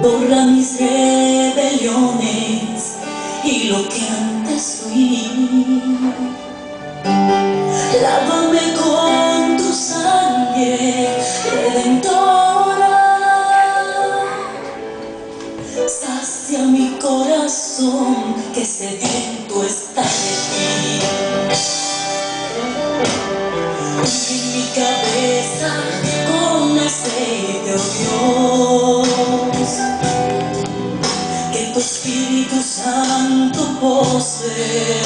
Borra mis rebeliones y lo que antes fui. Lávame con tu sangre redentora. Sacia mi corazón que sediento está de ti. Unge mi cabeza con aceite, oh Dios. Que tu Espíritu Santo posee